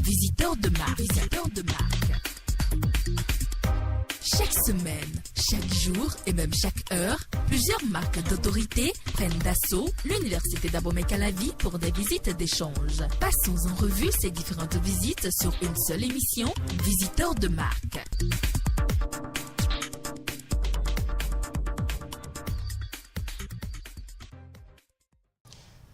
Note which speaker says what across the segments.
Speaker 1: Visiteurs de marque. Visiteurs de marque. Chaque semaine, chaque jour et même chaque heure, plusieurs marques d'autorité prennent d'assaut l'Université d'Abomey-Calavi pour des visites d'échange. Passons en revue ces différentes visites sur une seule émission, Visiteurs de marque.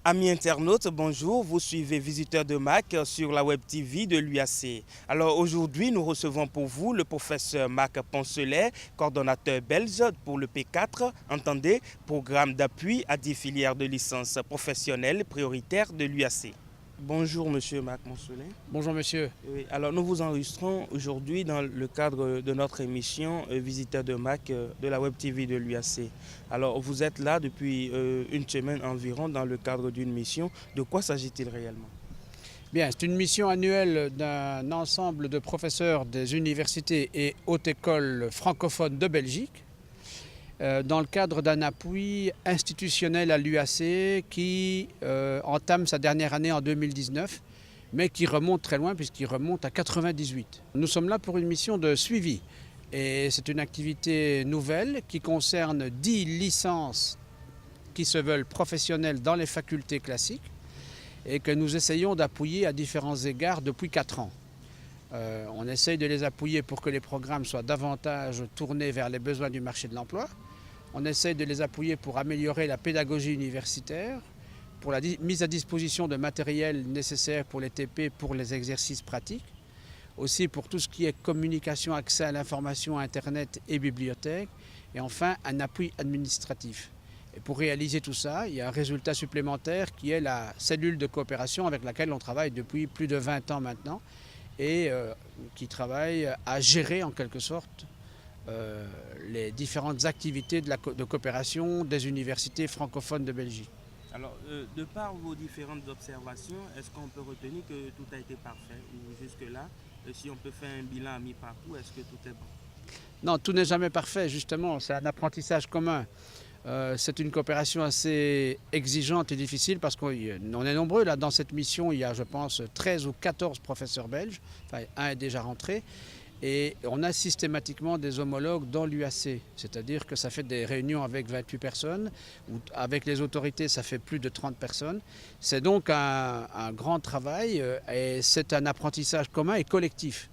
Speaker 2: Amis internautes, bonjour, vous suivez Visiteurs de Marc sur la Web TV de l'UAC. Alors aujourd'hui, nous recevons pour vous le professeur Marc Poncelet, coordonnateur belge pour le P4, entendez, programme d'appui à 10 filières de licence professionnelle prioritaire de l'UAC. Bonjour Monsieur Marc Poncelet.
Speaker 3: Bonjour monsieur.
Speaker 2: Oui, alors nous vous enregistrons aujourd'hui dans le cadre de notre émission Visiteurs de Marc de la Web TV de l'UAC. Alors vous êtes là depuis une semaine environ dans le cadre d'une mission. De quoi s'agit-il réellement?
Speaker 3: Bien, c'est une mission annuelle d'un ensemble de professeurs des universités et hautes écoles francophones de Belgique dans le cadre d'un appui institutionnel à l'UAC qui entame sa dernière année en 2019, mais qui remonte très loin puisqu'il remonte à 1998. Nous sommes là pour une mission de suivi et c'est une activité nouvelle qui concerne 10 licences qui se veulent professionnelles dans les facultés classiques et que nous essayons d'appuyer à différents égards depuis 4 ans. On essaye de les appuyer pour que les programmes soient davantage tournés vers les besoins du marché de l'emploi. On essaye de les appuyer pour améliorer la pédagogie universitaire, pour la mise à disposition de matériel nécessaire pour les TP, pour les exercices pratiques, aussi pour tout ce qui est communication, accès à l'information, Internet et bibliothèque, et enfin un appui administratif. Et pour réaliser tout ça, il y a un résultat supplémentaire qui est la cellule de coopération avec laquelle on travaille depuis plus de 20 ans maintenant et qui travaille à gérer en quelque sorte les différentes activités de coopération des universités francophones de Belgique.
Speaker 2: Alors, de par vos différentes observations, est-ce qu'on peut retenir que tout a été parfait ou jusque-là, si on peut faire un bilan à mi-parcours, est-ce que tout est bon?
Speaker 3: Non, tout n'est jamais parfait, justement, c'est un apprentissage commun. C'est une coopération assez exigeante et difficile parce qu'on est nombreux. Là, dans cette mission, il y a, je pense, 13 ou 14 professeurs belges, enfin, un est déjà rentré. Et on a systématiquement des homologues dans l'UAC, c'est-à-dire que ça fait des réunions avec 28 personnes, ou avec les autorités ça fait plus de 30 personnes. C'est donc un grand travail et c'est un apprentissage commun et collectif.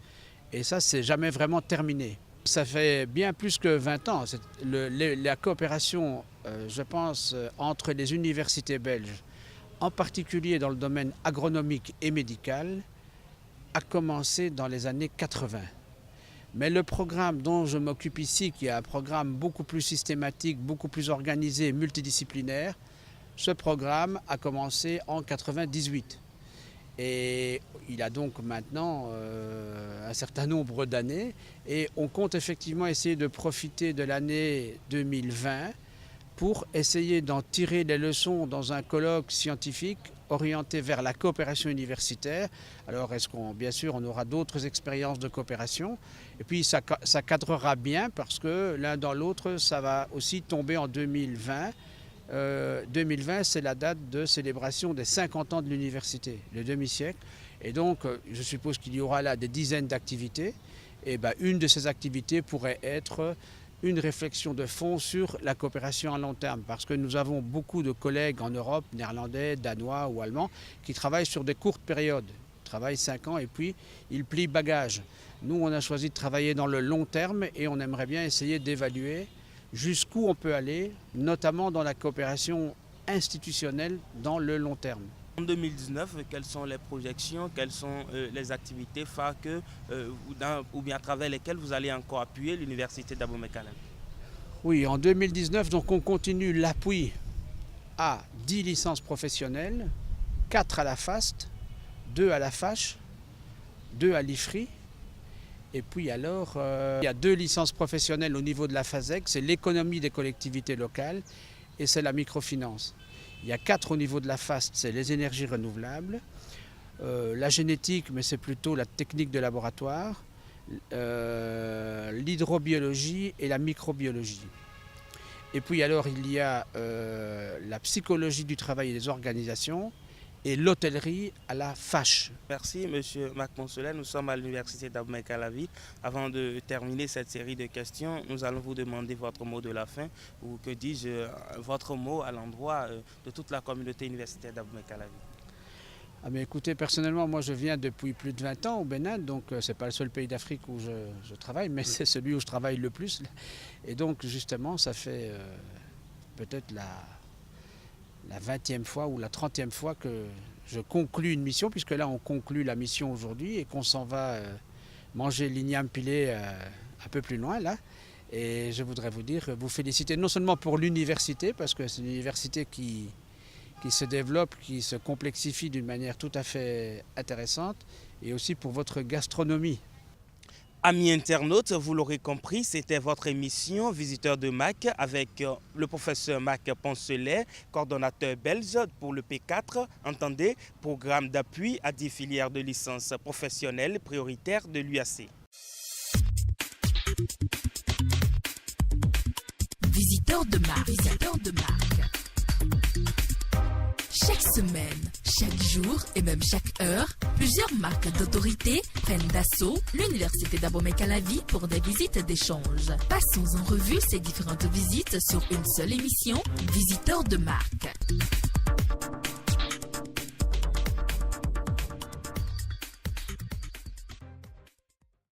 Speaker 3: Et ça, c'est jamais vraiment terminé. Ça fait bien plus que 20 ans. La coopération, je pense, entre les universités belges, en particulier dans le domaine agronomique et médical, a commencé dans les années 80. Mais le programme dont je m'occupe ici, qui est un programme beaucoup plus systématique, beaucoup plus organisé, multidisciplinaire, ce programme a commencé en 1998. Et il a donc maintenant un certain nombre d'années. Et on compte effectivement essayer de profiter de l'année 2020 pour essayer d'en tirer les leçons dans un colloque scientifique orienté vers la coopération universitaire. Alors bien sûr, on aura d'autres expériences de coopération. Et puis ça cadrera bien parce que l'un dans l'autre, ça va aussi tomber en 2020. 2020, c'est la date de célébration des 50 ans de l'université, le demi-siècle. Et donc, je suppose qu'il y aura là des dizaines d'activités. Et une de ces activités pourrait être une réflexion de fond sur la coopération à long terme, parce que nous avons beaucoup de collègues en Europe, néerlandais, danois ou allemands, qui travaillent sur des courtes périodes. Ils travaillent 5 ans et puis ils plient bagages. Nous, on a choisi de travailler dans le long terme et on aimerait bien essayer d'évaluer jusqu'où on peut aller, notamment dans la coopération institutionnelle dans le long terme.
Speaker 2: En 2019, quelles sont les projections, quelles sont les activités phares ou bien à travers lesquelles vous allez encore appuyer l'Université d'Abomey-Calavi?
Speaker 3: Oui, en 2019, donc on continue l'appui à 10 licences professionnelles, 4 à la FAST, 2 à la FACH, 2 à l'IFRI. Et puis alors, il y a 2 licences professionnelles au niveau de la FASEC, c'est l'économie des collectivités locales et c'est la microfinance. Il y a 4 au niveau de la FAST, c'est les énergies renouvelables, la génétique, mais c'est plutôt la technique de laboratoire, l'hydrobiologie et la microbiologie. Et puis alors il y a la psychologie du travail et des organisations et l'hôtellerie à la fâche.
Speaker 2: Merci, Monsieur Marc Poncelet. Nous sommes à l'Université d'Abomey-Calavi. Avant de terminer cette série de questions, nous allons vous demander votre mot de la fin, ou que dis-je, votre mot à l'endroit de toute la communauté universitaire d'Abomey-Calavi.
Speaker 3: Ah mais écoutez, personnellement, moi je viens depuis plus de 20 ans au Bénin, donc c'est pas le seul pays d'Afrique où je travaille, mais c'est celui où je travaille le plus. Et donc justement, ça fait peut-être la 20e fois ou la 30e fois que je conclus une mission, puisque là on conclut la mission aujourd'hui et qu'on s'en va manger l'igname pilé un peu plus loin là. Et je voudrais vous féliciter non seulement pour l'université, parce que c'est une université qui se développe, qui se complexifie d'une manière tout à fait intéressante, et aussi pour votre gastronomie.
Speaker 2: Amis internautes, vous l'aurez compris, c'était votre émission Visiteurs de MAC avec le professeur Marc Poncelet, coordonnateur belge pour le P4, entendez, programme d'appui à 10 filières de licence professionnelle prioritaire de l'UAC.
Speaker 1: Visiteurs de marque, visiteurs de marque. Chaque semaine, chaque jour et même chaque heure, plusieurs marques d'autorité prennent d'assaut l'Université d'Abomey-Calavi pour des visites d'échange. Passons en revue ces différentes visites sur une seule émission, Visiteurs de marque.